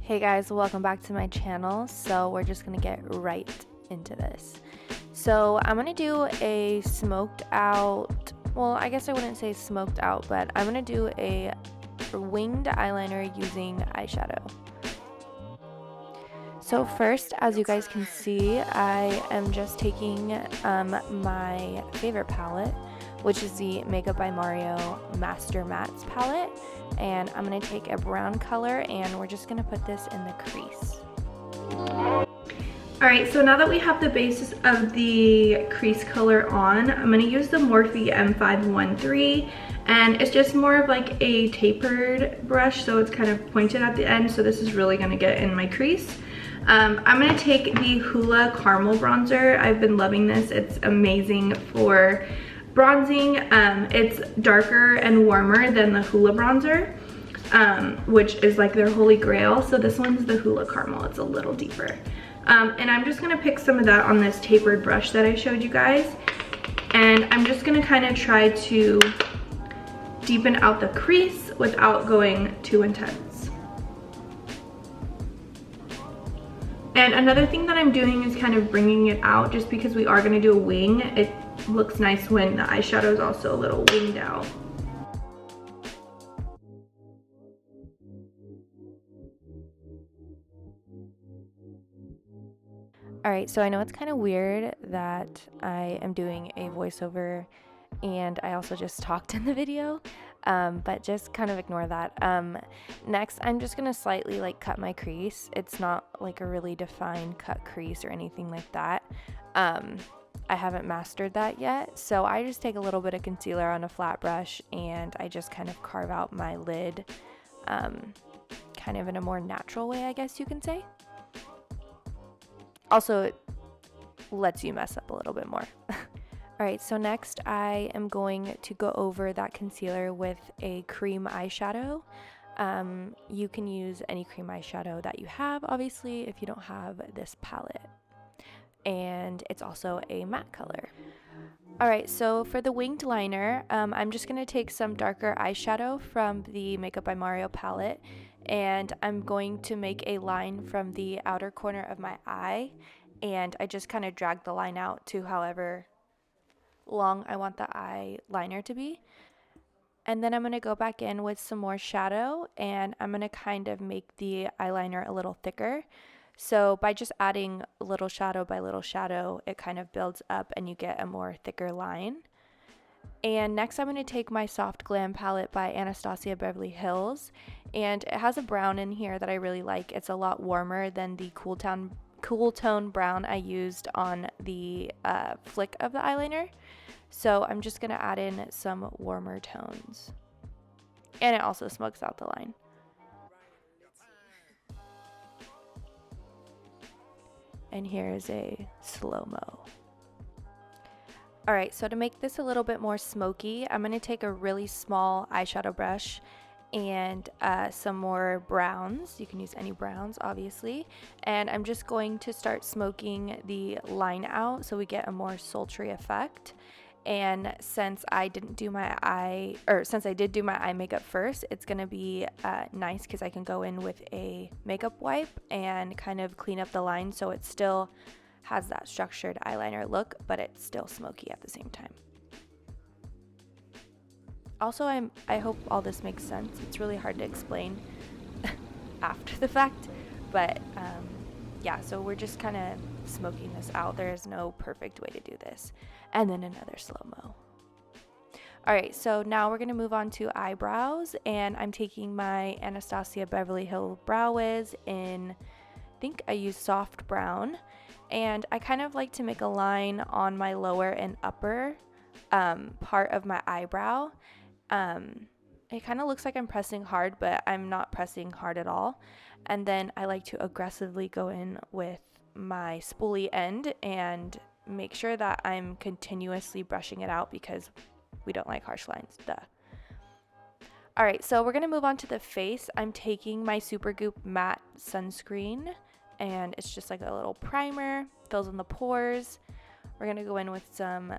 Hey guys, welcome back to my channel. So we're just gonna get right into this. So I'm gonna do a smoked out, well, I guess I wouldn't say smoked out, but I'm gonna do a winged eyeliner using eyeshadow. So first, as you guys can see, I am just taking my favorite palette, which is the Makeup by Mario Master Mattes palette, and I'm going to take a brown color and we're just going to put this in the crease. Alright, so now that we have the basis of the crease color on, I'm going to use the Morphe M513, and it's just more of like a tapered brush, so it's kind of pointed at the end, so this is really going to get in my crease. I'm going to take the Hoola Caramel Bronzer. I've been loving this. It's amazing for bronzing. It's darker and warmer than the Hoola bronzer, which is like their holy grail. So this one's the Hoola Caramel. It's a little deeper. And I'm just going to pick some of that on this tapered brush that I showed you guys. And I'm just going to kind of try to deepen out the crease without going too intense. And another thing that I'm doing is kind of bringing it out, just because we are going to do a wing. It looks nice when the eyeshadow is also a little winged out. Alright, so I know it's kind of weird that I am doing a voiceover and I also just talked in the video, but just kind of ignore that. Next, I'm just going to slightly like cut my crease. It's not like a really defined cut crease or anything like that. I haven't mastered that yet, so I just take a little bit of concealer on a flat brush and I just kind of carve out my lid, kind of in a more natural way, I guess you can say. Also, it lets you mess up a little bit more. Alright, so next I am going to go over that concealer with a cream eyeshadow. You can use any cream eyeshadow that you have, obviously, if you don't have this palette. And it's also a matte color. Alright, so for the winged liner, I'm just going to take some darker eyeshadow from the Makeup by Mario palette, and I'm going to make a line from the outer corner of my eye, and I just kind of drag the line out to however long I want the eyeliner to be. And then I'm going to go back in with some more shadow, and I'm going to kind of make the eyeliner a little thicker. So by just adding little shadow by little shadow, it kind of builds up and you get a more thicker line. And next I'm going to take my Soft Glam palette by Anastasia Beverly Hills, and it has a brown in here that I really like. It's a lot warmer than the cool tone brown I used on the flick of the eyeliner. So I'm just going to add in some warmer tones. And it also smokes out the line. And here's a slow-mo. Alright, so to make this a little bit more smoky, I'm going to take a really small eyeshadow brush and some more browns. You can use any browns, obviously. And I'm just going to start smoking the line out so we get a more sultry effect. And since I did do my eye makeup first, it's going to be nice because I can go in with a makeup wipe and kind of clean up the line so it still has that structured eyeliner look, but it's still smoky at the same time. Also, I hope all this makes sense. It's really hard to explain after the fact, but yeah, so we're just kind of smoking this out. There is no perfect way to do this. And then another slow-mo. Alright, so now we're going to move on to eyebrows, and I'm taking my Anastasia Beverly Hills Brow Wiz in, I think I use soft brown, and I kind of like to make a line on my lower and upper part of my eyebrow. It kind of looks like I'm pressing hard, but I'm not pressing hard at all. And then I like to aggressively go in with my spoolie end and make sure that I'm continuously brushing it out because we don't like harsh lines, duh. Alright, so we're going to move on to the face. I'm taking my Supergoop matte sunscreen, and it's just like a little primer, fills in the pores. We're going to go in with some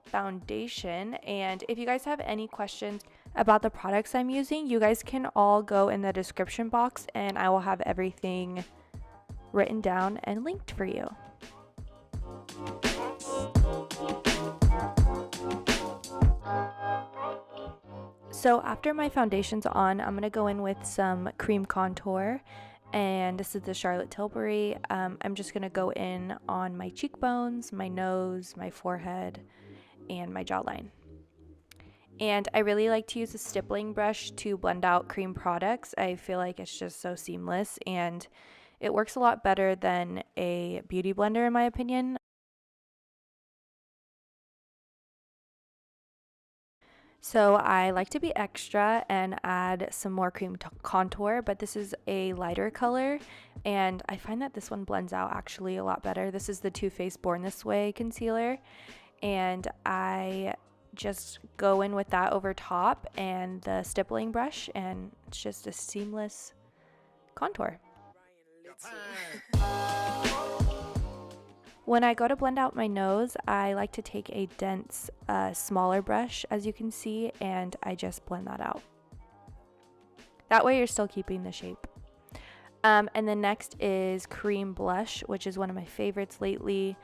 foundation, and if you guys have any questions about the products I'm using, you guys can all go in the description box and I will have everything written down and linked for you. So after my foundation's on, I'm going to go in with some cream contour, and this is the Charlotte Tilbury. I'm just going to go in on my cheekbones, my nose, my forehead, and my jawline. And I really like to use a stippling brush to blend out cream products. I feel like it's just so seamless, and it works a lot better than a beauty blender in my opinion. So I like to be extra and add some more cream contour, but this is a lighter color, and I find that this one blends out actually a lot better. This is the Too Faced Born This Way concealer, and I just go in with that over top and the stippling brush, and it's just a seamless contour. When I go to blend out my nose, I like to take a dense, smaller brush, as you can see, and I just blend that out. That way you're still keeping the shape. And then next is cream blush, which is one of my favorites lately.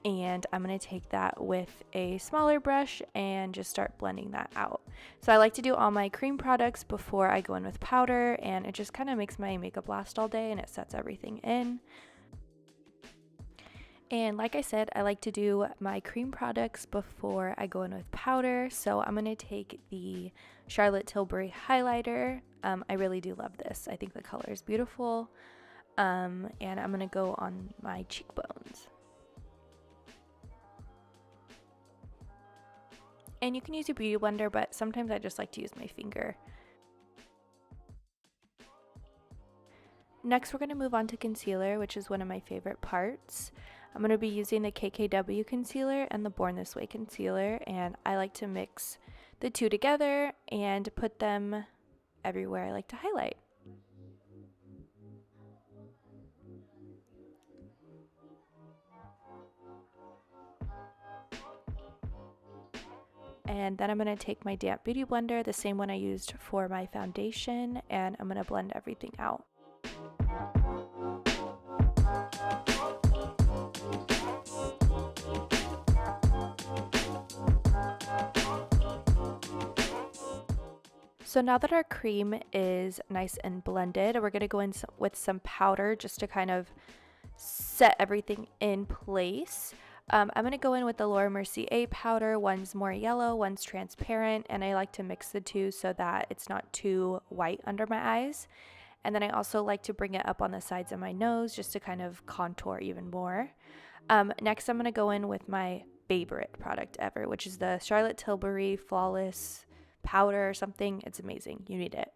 And I'm going to take that with a smaller brush and just start blending that out. So I like to do all my cream products before I go in with powder, and it just kind of makes my makeup last all day and it sets everything in. And like I said, I like to do my cream products before I go in with powder. So I'm going to take the Charlotte Tilbury highlighter. I really do love this. I think the color is beautiful. And I'm going to go on my cheekbones. And you can use a beauty blender, but sometimes I just like to use my finger. Next, we're going to move on to concealer, which is one of my favorite parts. I'm going to be using the KKW Concealer and the Born This Way Concealer, and I like to mix the two together and put them everywhere I like to highlight. And then I'm going to take my damp beauty blender, the same one I used for my foundation, and I'm going to blend everything out. So now that our cream is nice and blended, we're going to go in with some powder just to kind of set everything in place. I'm going to go in with the Mercier powder. One's more yellow, one's transparent, and I like to mix the two so that it's not too white under my eyes. And then I also like to bring it up on the sides of my nose just to kind of contour even more. Next, I'm going to go in with my favorite product ever, which is the Charlotte Tilbury Flawless powder or something. It's amazing. You need it.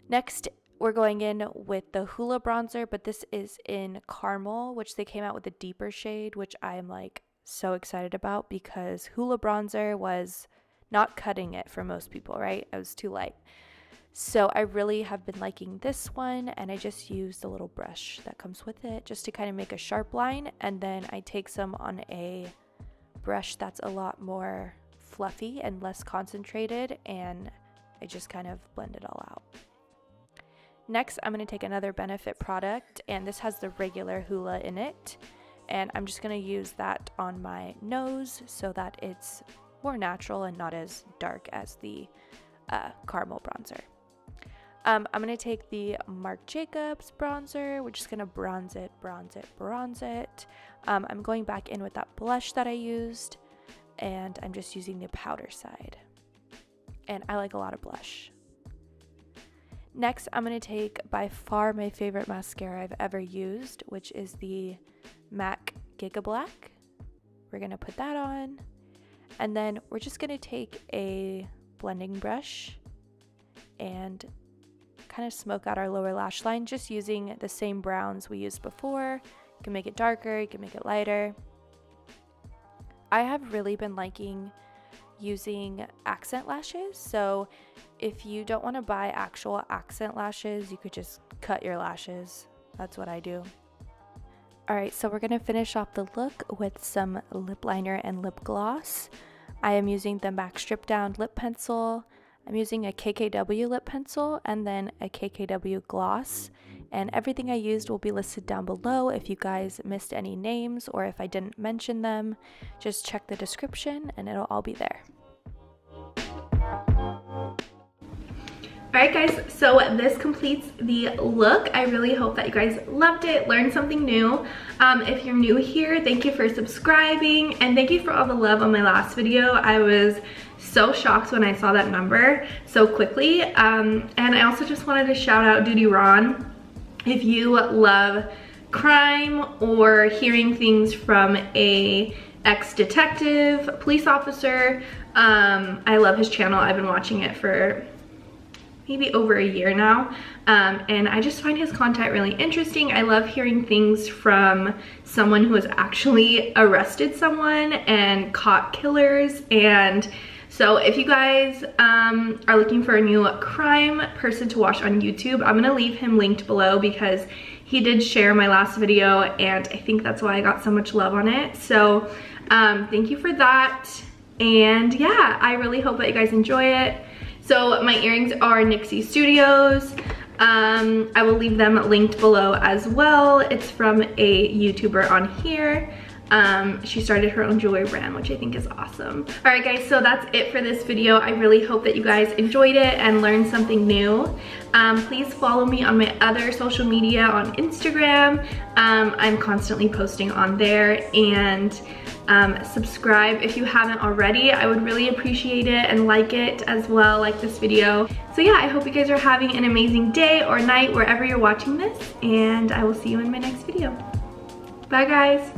Next, we're going in with the Hoola bronzer, but this is in caramel, which they came out with a deeper shade, which I'm like so excited about because Hoola bronzer was not cutting it for most people, right? It was too light. So I really have been liking this one, and I just used a little brush that comes with it just to kind of make a sharp line, and then I take some on a brush that's a lot more fluffy and less concentrated, and I just kind of blend it all out. Next, I'm going to take another Benefit product, and this has the regular Hoola in it, and I'm just going to use that on my nose so that it's more natural and not as dark as the caramel bronzer. I'm going to take the Marc Jacobs bronzer. We're just going to bronze it. I'm going back in with that blush that I used, and I'm just using the powder side. And I like a lot of blush. Next, I'm going to take by far my favorite mascara I've ever used, which is the MAC Gigablack. We're going to put that on. And then we're just going to take a blending brush and kind of smoke out our lower lash line, just using the same browns we used before. You can make it darker, you can make it lighter. I have really been liking using accent lashes, so if you don't want to buy actual accent lashes, you could just cut your lashes. That's what I do. Alright, so we're going to finish off the look with some lip liner and lip gloss. I am using the MAC Strip Down lip pencil. I'm using a KKW lip pencil and then a KKW gloss. And everything I used will be listed down below. If you guys missed any names or if I didn't mention them, just check the description and it'll all be there. Alright guys, so this completes the look. I really hope that you guys loved it, learned something new. If you're new here, thank you for subscribing and thank you for all the love on my last video. I was so shocked when I saw that number so quickly. And I also just wanted to shout out Duty Ron. If you love crime or hearing things from a ex-detective, police officer, I love his channel. I've been watching it for maybe over a year now, and I just find his content really interesting. I love hearing things from someone who has actually arrested someone and caught killers. And so if you guys are looking for a new crime person to watch on YouTube, I'm gonna leave him linked below because he did share my last video and I think that's why I got so much love on it. So thank you for that. And yeah, I really hope that you guys enjoy it. So my earrings are Nixie Studios. I will leave them linked below as well. It's from a YouTuber on here. She started her own jewelry brand, which I think is awesome. All right guys, so that's it for this video. I really hope that you guys enjoyed it and learned something new. Please follow me on my other social media on Instagram. I'm constantly posting on there, and subscribe if you haven't already. I would really appreciate it, and like it as well, like this video. So yeah, I hope you guys are having an amazing day or night wherever you're watching this, and I will see you in my next video. Bye guys.